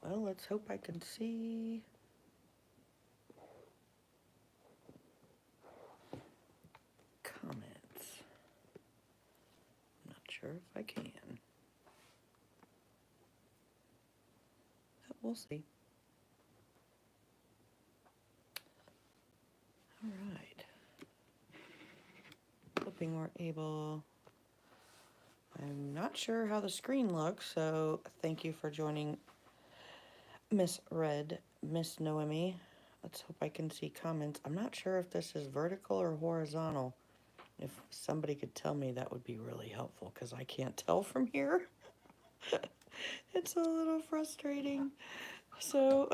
Well, let's hope I can see comments. I'm not sure if I can. But we'll see. All right. Hoping we're able. I'm not sure how the screen looks, so thank you for joining Miss Red, Miss Noemi. Let's hope I can see comments. I'm not sure if this is vertical or horizontal. If somebody could tell me, that would be really helpful because I can't tell from here. It's a little frustrating. So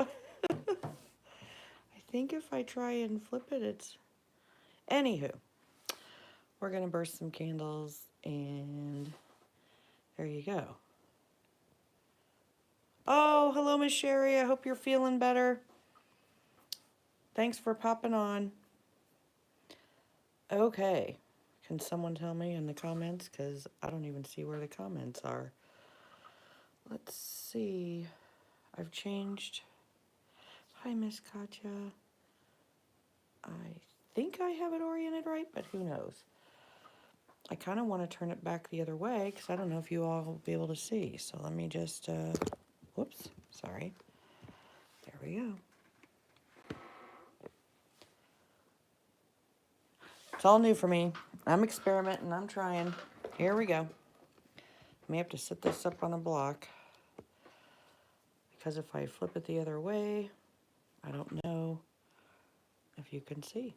I think if I try and flip it, it's... Anywho, we're going to burst some candles and there you go. Oh, hello, Miss Sherry. I hope you're feeling better. Thanks for popping on. Okay. Can someone tell me in the comments? Because I don't even see where the comments are. Let's see. I've changed. Hi, Miss Katja. I think I have it oriented right, but who knows? I kind of want to turn it back the other way because I don't know if you all will be able to see. So let me just, whoops, sorry. There we go. It's all new for me. I'm experimenting. I'm trying. Here we go. May have to set this up on a block because if I flip it the other way, I don't know if you can see.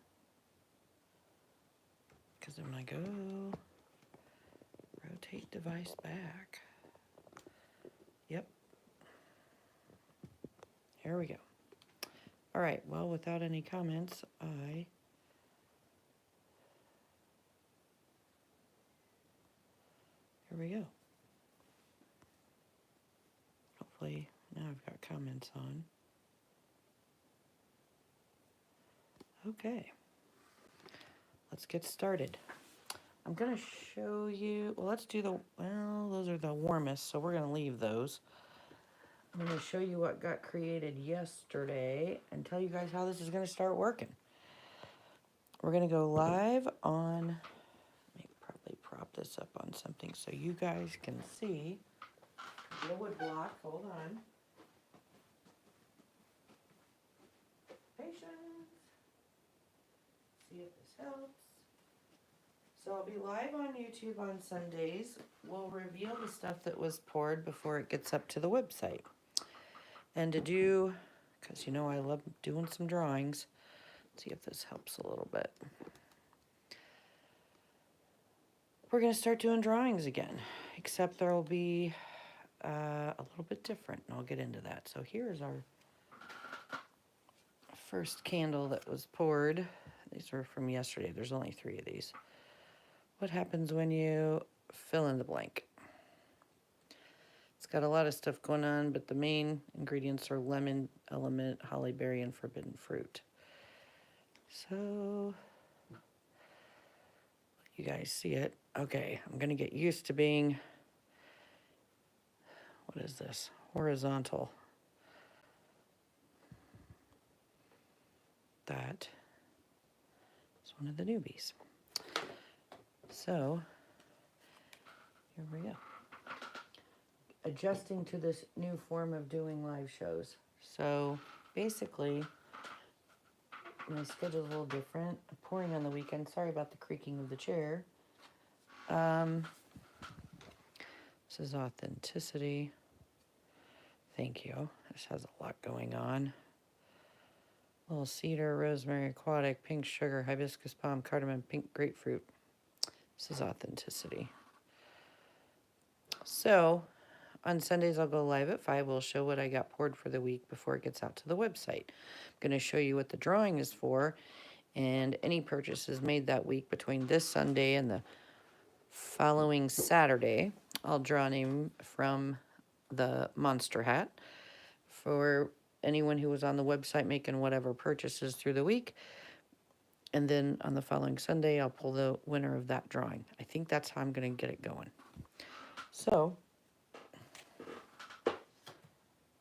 Because when I go rotate device back, yep. Here we go. All right, well, without any comments, here we go. Hopefully, now I've got comments on. Okay, let's get started. I'm gonna show you, well, let's do the, well, those are the warmest, so we're gonna leave those. I'm gonna show you what got created yesterday and tell you guys how this is gonna start working. We're gonna go live on, let me probably prop this up on something so you guys can see. The wood block, hold on. Patience. See if this helps. So I'll be live on YouTube on Sundays. We'll reveal the stuff that was poured before it gets up to the website. And to do, because you know I love doing some drawings. Let's see if this helps a little bit. We're going to start doing drawings again, except there will be a little bit different, and I'll get into that. So here's our first candle that was poured. These were from yesterday. There's only 3 of these. What happens when you fill in the blank? It's got a lot of stuff going on, but the main ingredients are lemon, element, holly berry, and forbidden fruit. So, you guys see it. Okay, I'm going to get used to being, what is this? Horizontal. That is one of the newbies. So, here we go. Adjusting to this new form of doing live shows. So, basically, my schedule's a little different. I'm pouring on the weekend. Sorry about the creaking of the chair. This is authenticity. Thank you. This has a lot going on. Little cedar, rosemary, aquatic, pink sugar, hibiscus palm, cardamom, pink grapefruit. This is authenticity. So, on Sundays I'll go live at 5. We'll show what I got poured for the week before it gets out to the website. I'm going to show you what the drawing is for, and any purchases made that week between this Sunday and the following Saturday. I'll draw a name from the Monster Hat for anyone who was on the website making whatever purchases through the week. And then on the following Sunday, I'll pull the winner of that drawing. I think that's how I'm going to get it going. So,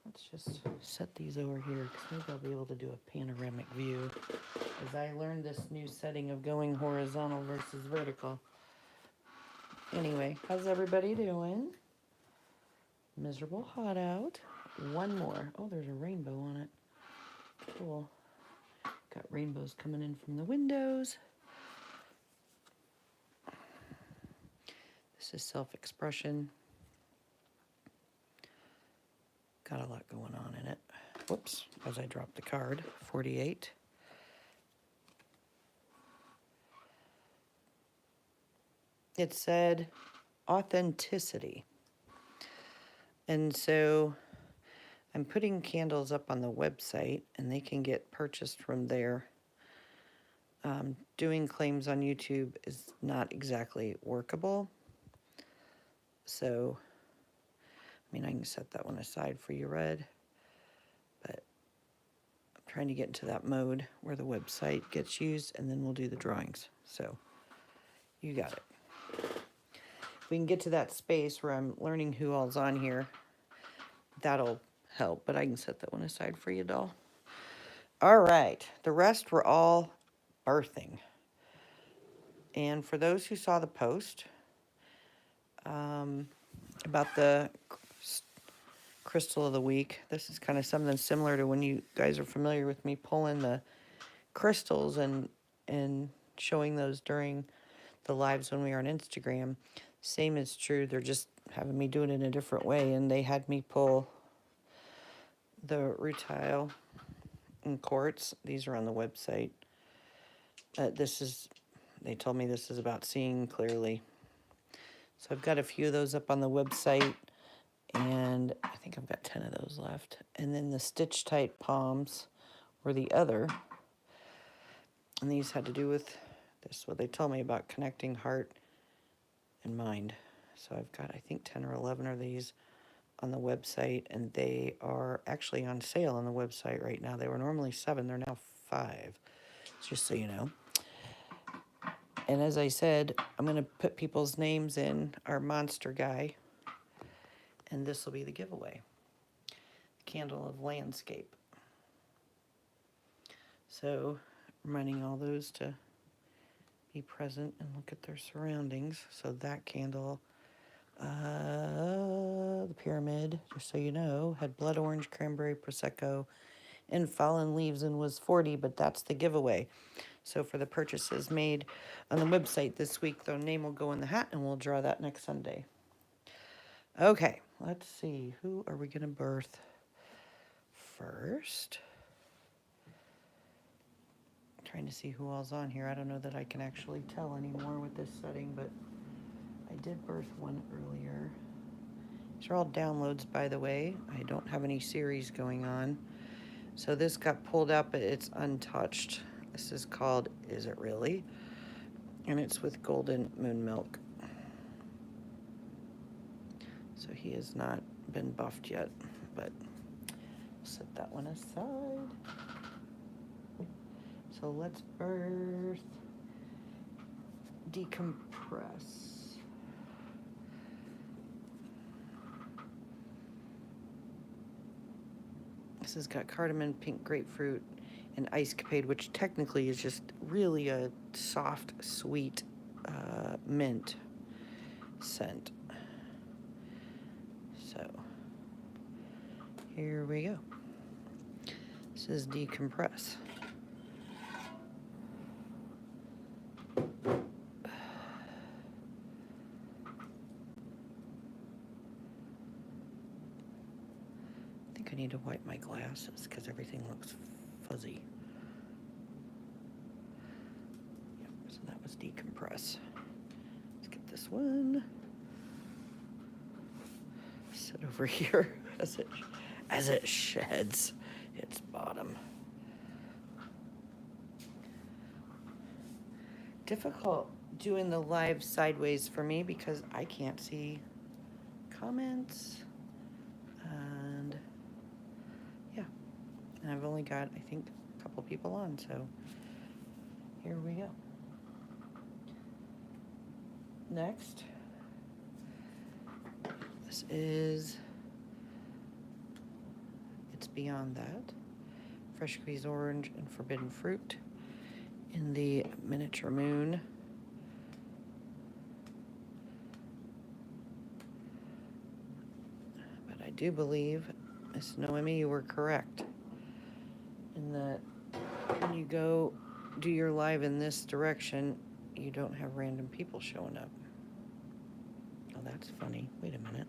let's Let's just set these over here because maybe I'll be able to do a panoramic view as I learned this new setting of going horizontal versus vertical. Anyway, how's everybody doing? Miserable hot out. One more. Oh, there's a rainbow on it. Cool. Got rainbows coming in from the windows. This is self-expression. Got a lot going on in it. Whoops, as I dropped the card. 48. It said authenticity. And so I'm putting candles up on the website and they can get purchased from there. Doing claims on YouTube is not exactly workable. So, I mean, I can set that one aside for you, Red. But I'm trying to get into that mode where the website gets used and then we'll do the drawings. So, you got it. If we can get to that space where I'm learning who all's on here, that'll help. But I can set that one aside for you, doll. All right. The rest were all birthing. And for those who saw the post about the crystal of the week, this is kind of something similar to when you guys are familiar with me pulling the crystals and showing those during the lives when we were on Instagram. Same is true. They're just having me do it in a different way. And they had me pull the rutile and quartz. These are on the website. They told me this is about seeing clearly. So I've got a few of those up on the website. And I think I've got 10 of those left. And then the Stitch Tight Palms were the other. And these had to do with this, what they told me about connecting heart and mind. So I've got, I think, 10 or 11 of these on the website. And they are actually on sale on the website right now. They were normally 7. They're now 5. Just so you know. And as I said, I'm going to put people's names in our monster guy. And this will be the giveaway. Candle of Landscape. So, reminding all those to be present and look at their surroundings. So that candle, the pyramid, just so you know, had blood orange, cranberry, prosecco, and fallen leaves and was 40, but that's the giveaway. So for the purchases made on the website this week, their name will go in the hat and we'll draw that next Sunday. Okay, let's see. Who are we going to birth first? I'm trying to see who all's on here. I don't know that I can actually tell anymore with this setting, but I did birth one earlier. These are all downloads, by the way. I don't have any series going on. So this got pulled out, but it's untouched. This is called Is It Really? And it's with Golden Moon Milk. So he has not been buffed yet, but set that one aside. So let's birth Decompress. This has got cardamom, pink grapefruit, and ice capade, which technically is just really a soft, sweet mint scent. So here we go. This is Decompress. I think I need to wipe my glasses because everything looks fuzzy. Yep, so that was Decompress. Let's get this one. Sit over here as it sheds its bottom. Difficult doing the live sideways for me because I can't see comments. And yeah, and I've only got, I think, a couple people on, so here we go. Next, this is Beyond That. Fresh squeezed orange and forbidden fruit in the miniature moon. But I do believe, Miss Noemi, you were correct in that when you go do your live in this direction, you don't have random people showing up. Oh, that's funny. Wait a minute.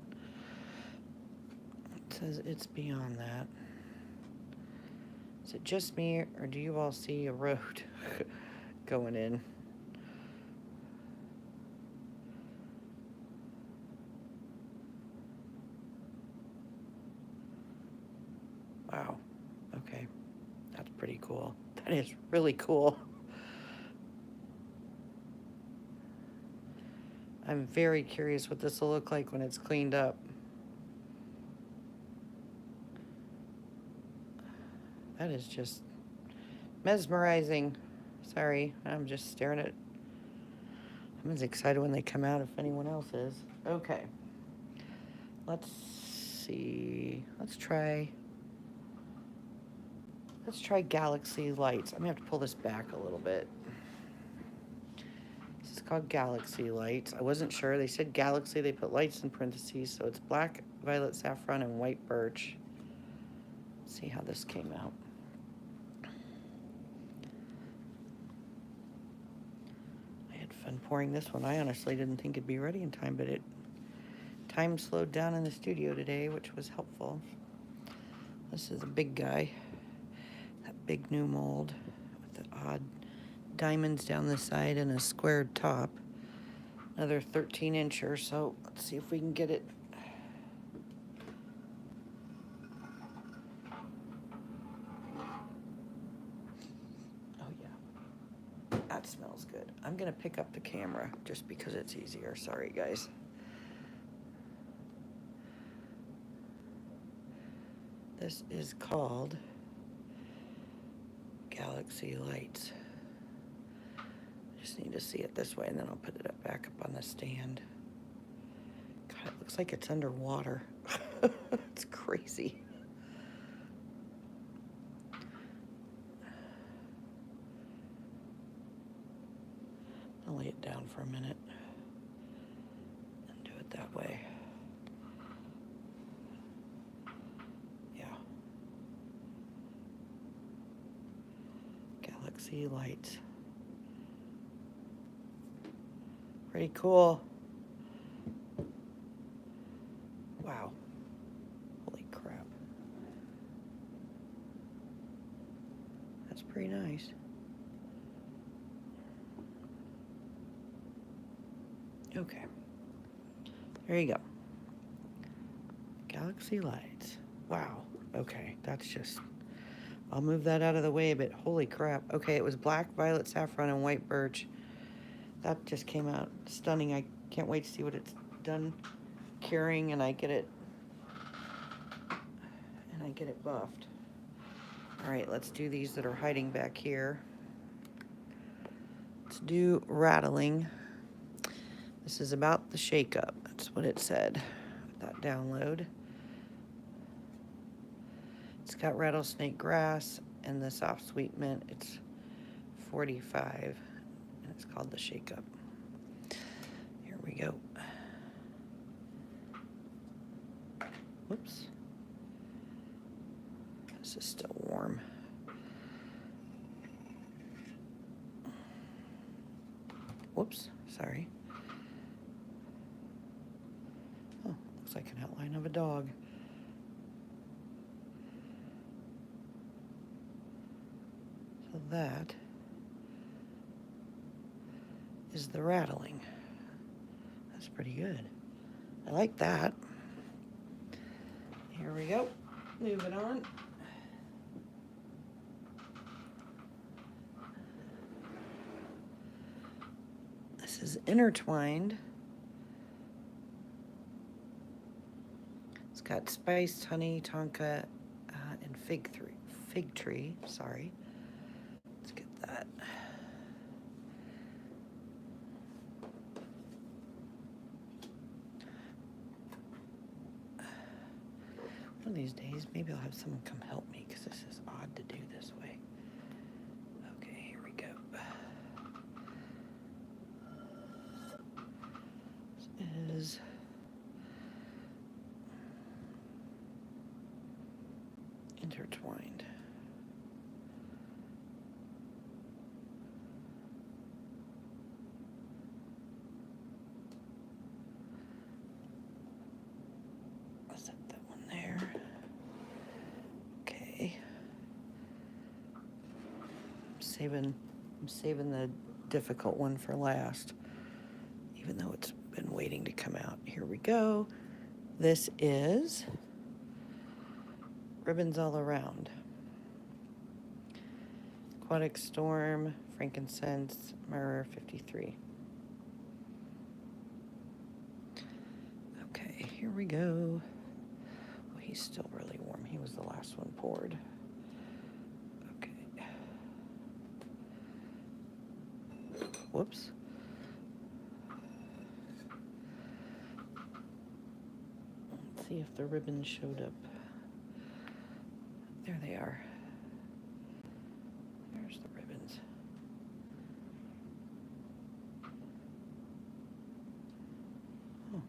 It says it's Beyond That. Is it just me, or do you all see a road going in? Wow. Okay. That's pretty cool. That is really cool. I'm very curious what this will look like when it's cleaned up. That is just mesmerizing. Sorry, I'm just staring at. I'm as excited when they come out if anyone else is. Okay. Let's see. Let's try Galaxy Lights. I'm gonna have to pull this back a little bit. This is called Galaxy Lights. I wasn't sure. They said Galaxy. They put lights in parentheses, so it's black, violet saffron, and white birch. Let's see how this came out. I had fun pouring this one. I honestly didn't think it'd be ready in time, but time slowed down in the studio today, which was helpful. This is a big guy. Big new mold with the odd diamonds down the side and a squared top. Another 13-incher, so let's see if we can get it. Oh yeah, that smells good. I'm gonna pick up the camera just because it's easier. Sorry guys. This is called Galaxy Lights. I just need to see it this way and then I'll put it back up on the stand. God, it looks like it's underwater. It's crazy. I'll lay it down for a minute and do it that way. Galaxy Lights. Pretty cool. Wow. Holy crap. That's pretty nice. Okay. There you go. Galaxy Lights. Wow. Okay, that's just... I'll move that out of the way, but holy crap. Okay, it was black, violet, saffron, and white birch. That just came out stunning. I can't wait to see what it's done curing and I get it buffed. All right, let's do these that are hiding back here. Let's do rattling. This is about the shake-up. That's what it said. That download. It's got rattlesnake grass and the soft sweet mint. It's 45, and it's called the Shake Up. Here we go. Whoops. This is still warm. Whoops, sorry. Oh, looks like an outline of a dog. So that is the rattling. That's pretty good. I like that. Here we go. Moving on. This is intertwined. It's got spiced honey, tonka, and fig tree. Sorry. Let's get that. One of these days, maybe I'll have someone come help me because this is odd to do this way. Okay, here we go. This is intertwined. I'll set that one there. Okay. I'm saving the difficult one for last, even though it's been waiting to come out. Here we go. This is Ribbons All Around. Aquatic Storm, Frankincense, Mirror 53. Okay, here we go. Oh, he's still really warm. He was the last one poured. Okay. Whoops. Let's see if the ribbons showed up. There they are. There's the ribbons. Oh.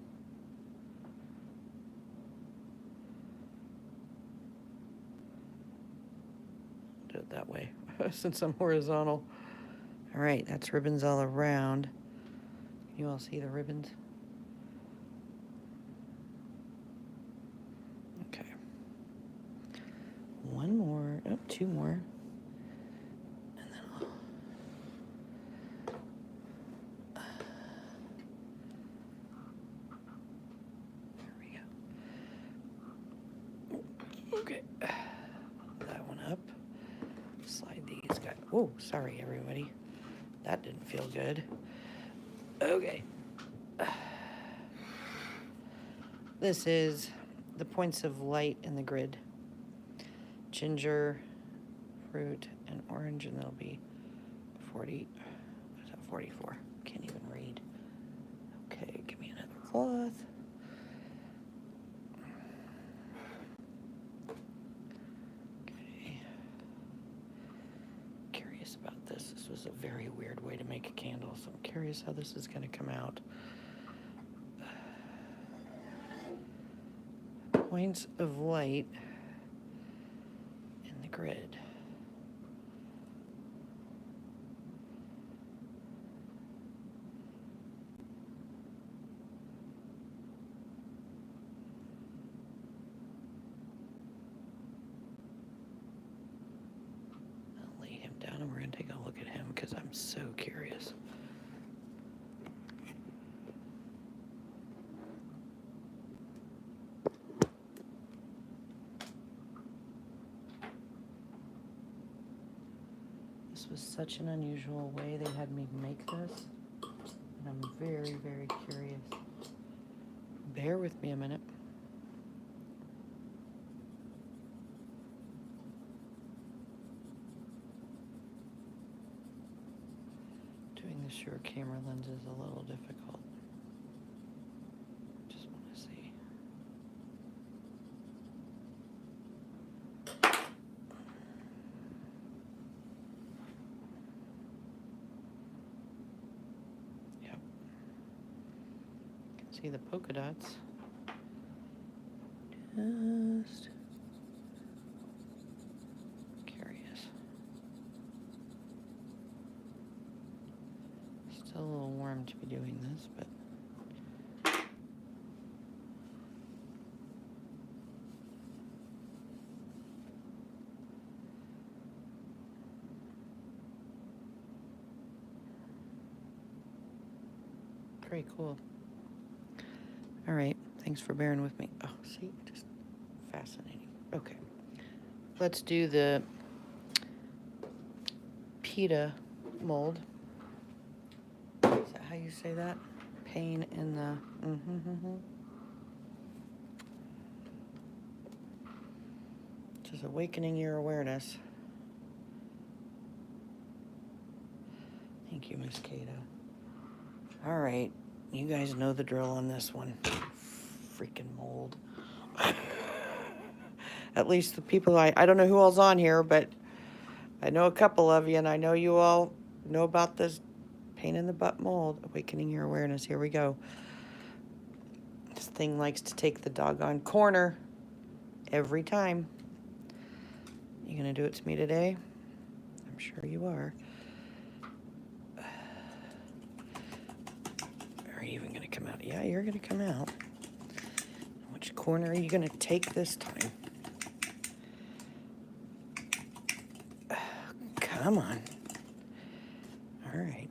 Do it that way since I'm horizontal. All right, that's Ribbons All Around. Can you all see the ribbons? Okay. One more, oh, two more. And then there we go. Okay. That one up. Slide these guys. Whoa, sorry everybody. That didn't feel good. Okay. This is the points of light in the grid. Ginger, fruit, and orange, and that'll be 40. What's that? 44. Can't even read. Okay, give me another cloth. Okay. Curious about this. This was a very weird way to make a candle, so I'm curious how this is going to come out. Points of light in the grid. I'll lay him down and we're going to take a look at him because I'm so curious. This was such an unusual way they had me make this, and I'm very, very curious. Bear with me a minute. Doing this through a camera lens is a little difficult. Just want to see. See the polka dots. Just curious. Still a little warm to be doing this, but very cool. All right, thanks for bearing with me. Oh, see, just fascinating. Okay, let's do the pita mold. Is that how you say that? Pain in the Just awakening your awareness. Thank you, Miss Kata. All right, you guys know the drill on this one. Freaking mold. At least the people I don't know who all's on here, but I know a couple of you, and I know you all know about this pain in the butt mold. Awakening your awareness. Here we go. This thing likes to take the doggone corner every time. You gonna do it to me today? I'm sure you are. Are you even gonna come out? Yeah, you're gonna come out. Which corner are you gonna take this time? Come on. All right.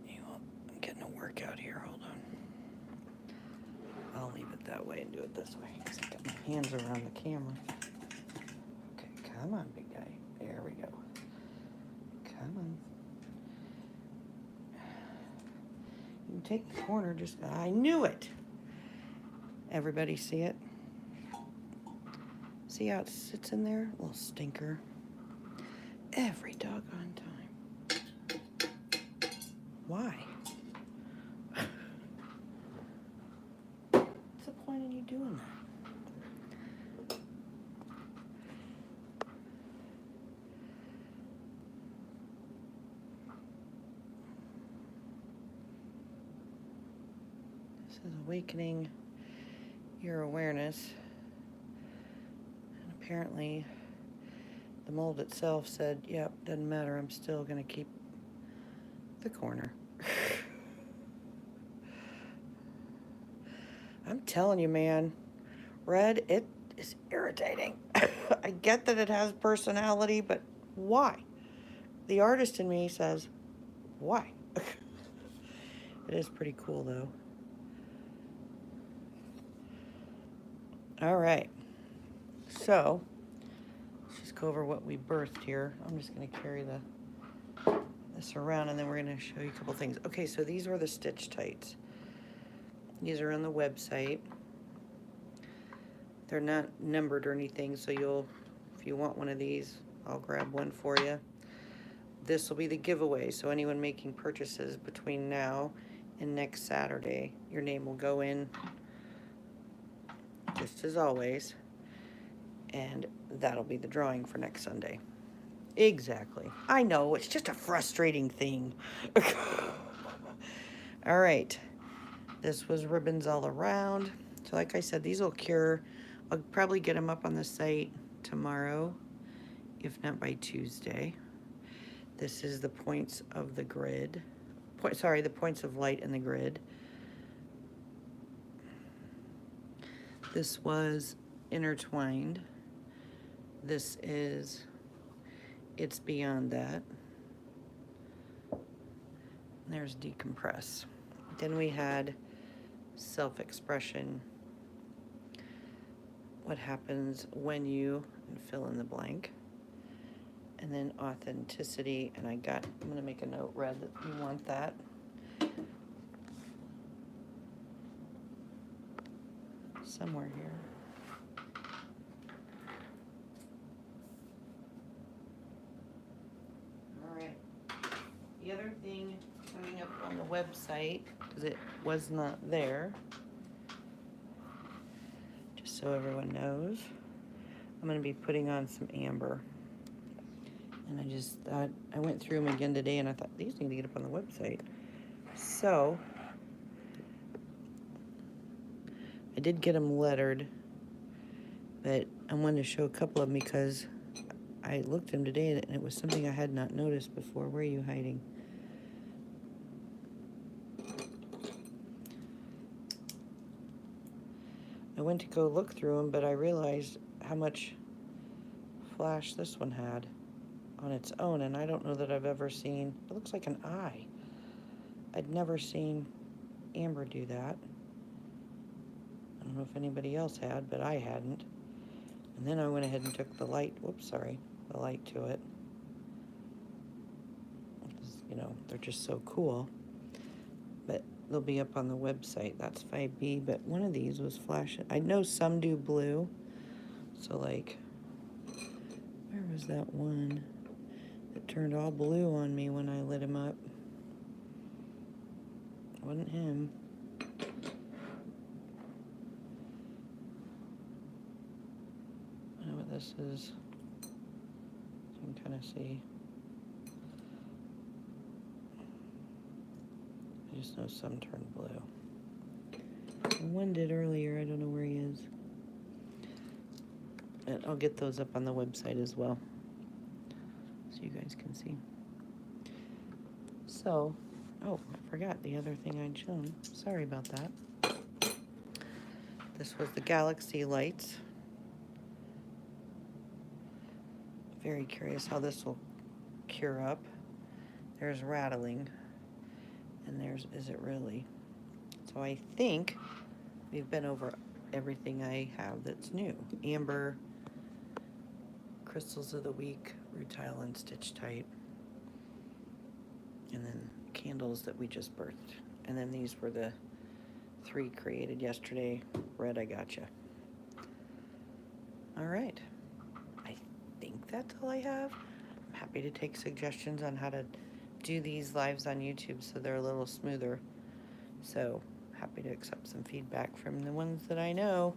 I'm getting a workout here. Hold on. I'll leave it that way and do it this way because I got my hands around the camera. Okay, come on, big guy. There we go. Come on. You can take the corner, just, I knew it. Everybody see it? See how it sits in there? Little stinker. Every doggone time. Why? What's the point in you doing that? This is awakening your awareness. And apparently the mold itself said, yep, doesn't matter, I'm still going to keep the corner. I'm telling you, man, Red, it is irritating. I get that it has personality, but why? The artist in me says, why? It is pretty cool, though. All right. So, let's just go over what we birthed here. I'm just going to carry this around, and then we're going to show you a couple things. Okay, so these are the stitch tights. These are on the website. They're not numbered or anything, so if you want one of these, I'll grab one for you. This will be the giveaway, so anyone making purchases between now and next Saturday, your name will go in, just as always, and that'll be the drawing for next Sunday. Exactly. I know, it's just a frustrating thing. All right. This was Ribbons All Around. So like I said, these will cure. I'll probably get them up on the site tomorrow, if not by Tuesday. This is the points of the grid. The points of light in the grid. This was intertwined. This is It's Beyond That. There's decompress. Then we had self-expression. What happens when you, and fill in the blank. And then authenticity, and I'm gonna make a note, Red, that you want that. Somewhere here. All right. The other thing coming up on the website, because it was not there, just so everyone knows, I'm going to be putting on some amber. And I just thought, I went through them again today, and I thought, these need to get up on the website. So, I did get them lettered, but I wanted to show a couple of them because I looked at them today, and it was something I had not noticed before. Where are you hiding? I went to go look through them, but I realized how much flash this one had on its own, and I don't know that I've ever seen, it looks like an eye. I'd never seen amber do that. I don't know if anybody else had, but I hadn't. And then I went ahead and took the light, the light to it. You know, they're just so cool. But they'll be up on the website. That's 5B, but one of these was flashing. I know some do blue. So like, where was that one that turned all blue on me when I lit him up? It wasn't him. this is, you can kind of see. I just know some turned blue. And one did earlier. I don't know where he is. And I'll get those up on the website as well, so you guys can see. So, oh, I forgot the other thing I'd shown. Sorry about that. This was the galaxy lights. Very curious how this will cure up. There's rattling, and there's is it really? So I think we've been over everything I have that's new. Amber, crystals of the week, rutile and stitch tight, and then candles that we just birthed. And then these were the 3 created yesterday. Red, I gotcha. All right. I think that's all I have. I'm happy to take suggestions on how to do these lives on YouTube so they're a little smoother. So happy to accept some feedback from the ones that I know.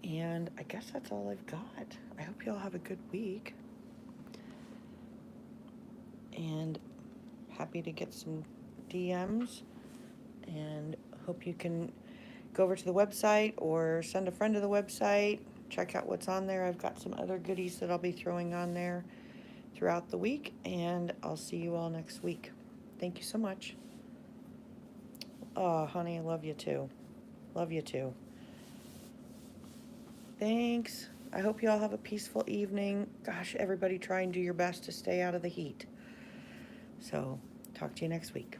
And I guess that's all I've got. I hope you all have a good week. And happy to get some DMs. And hope you can go over to the website or send a friend to the website. Check out what's on there. I've got some other goodies that I'll be throwing on there throughout the week. And I'll see you all next week. Thank you so much. Oh, honey, I love you too. Love you too. Thanks. I hope you all have a peaceful evening. Gosh, everybody try and do your best to stay out of the heat. So, talk to you next week.